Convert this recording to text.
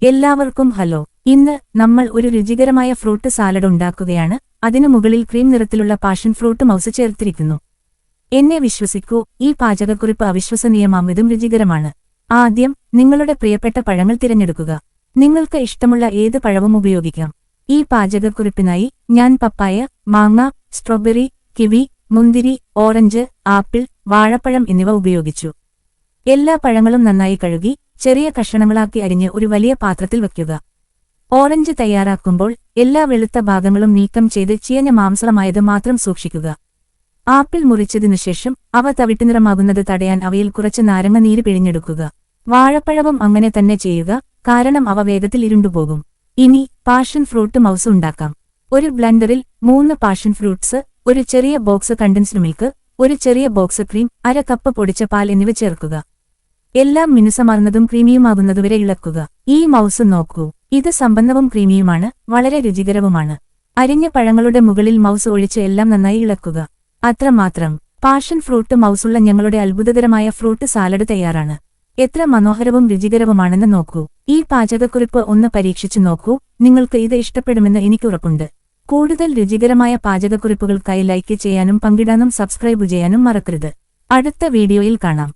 എല്ലാവർക്കും ഹലോ. ഇന്ന് നമ്മൾ ഒരു രുചികരമായ ഫ്രൂട്ട് സാലഡ് ഉണ്ടാക്കുകയാണ്. അതിനു മുകളിൽ ക്രീം നിറത്തിലുള്ള പാഷൻ ഫ്രൂട്ട് മൗസ് ചേർത്തിരിക്കുന്നു. എന്നെ വിശ്വസിക്കൂ, ഈ പാചകക്കുറിപ്പ് അവിശ്വസനീയമാംവിധം രുചികരമാണ്. ആദ്യം നിങ്ങളുടെ പ്രിയപ്പെട്ട പഴങ്ങൾ തിരഞ്ഞെടുക്കുക. നിങ്ങൾക്ക് ഇഷ്ടമുള്ള ഏത് പഴവും ഉപയോഗിക്കാം. ഈ പാചകക്കുറിപ്പിനായി ഞാൻ പപ്പായ, മാങ്ങ, സ്ട്രോബെറി, കിവി, മുന്തിരി, ഓറഞ്ച്, ആപ്പിൾ, വാഴപ്പഴം എന്നിവ ഉപയോഗിച്ചു. എല്ലാ പഴങ്ങളും നന്നായി കഴുകി ചെറിയ കഷണങ്ങളാക്കി അരിഞ്ഞ് ഒരു വലിയ പാത്രത്തിൽ വയ്ക്കുക. ഓറഞ്ച് തയ്യാറാക്കുമ്പോൾ എല്ലാ വെളുത്ത ഭാഗങ്ങളും നീക്കം ചെയ്ത് ചീഞ്ഞ മാംസമായത് മാത്രം സൂക്ഷിക്കുക. ആപ്പിൾ മുറിച്ചതിനുശേഷം അവ തവിട്ടുനിറമാകുന്നത് തടയാൻ അവയിൽ കുറച്ച് നാരങ്ങ നീര് പിഴിഞ്ഞെടുക്കുക. വാഴപ്പഴവും അങ്ങനെ തന്നെ ചെയ്യുക, കാരണം അവ വേഗത്തിൽ ഇരുണ്ടുപോകും. ഇനി പാഷൻ ഫ്രൂട്ട് മൗസ് ഉണ്ടാക്കാം. ഒരു ബ്ലെൻഡറിൽ 3 പാഷൻ ഫ്രൂട്ട്സ്, ഒരു ചെറിയ ബോക്സ് കണ്ടൻസ്ഡ് മിൽക്ക്, ഒരു ചെറിയ ബോക്സ് ക്രീം, 1/2 കപ്പ് പൊടിച്ച പാൽ എന്നിവ ചേർക്കുക. എല്ലാം മിനുസമാർന്നതും ക്രീമിയുമാകുന്നതുവരെ ഇളക്കുക. ഈ മൗസ് നോക്കൂ, ഇത് സമ്പന്നവും ക്രീമിയുമാണ്, വളരെ രുചികരവുമാണ്. അരിഞ്ഞ പഴങ്ങളുടെ മുകളിൽ മൗസ് ഒഴിച്ച് എല്ലാം നന്നായി ഇളക്കുക. അത്രമാത്രം. പാഷൻ ഫ്രൂട്ട് മൗസുള്ള ഞങ്ങളുടെ അത്ഭുതകരമായ ഫ്രൂട്ട് സാലഡ് തയ്യാറാണ്. എത്ര മനോഹരവും രുചികരവുമാണെന്ന് നോക്കൂ. ഈ പാചകക്കുറിപ്പ് ഒന്ന് പരീക്ഷിച്ചു നോക്കൂ, നിങ്ങൾക്ക് ഇത് ഇഷ്ടപ്പെടുമെന്ന് എനിക്ക് ഉറപ്പുണ്ട്. കൂടുതൽ രുചികരമായ പാചകക്കുറിപ്പുകൾക്കായി ലൈക്ക് ചെയ്യാനും പങ്കിടാനും സബ്സ്ക്രൈബ് ചെയ്യാനും മറക്കരുത്. അടുത്ത വീഡിയോയിൽ കാണാം.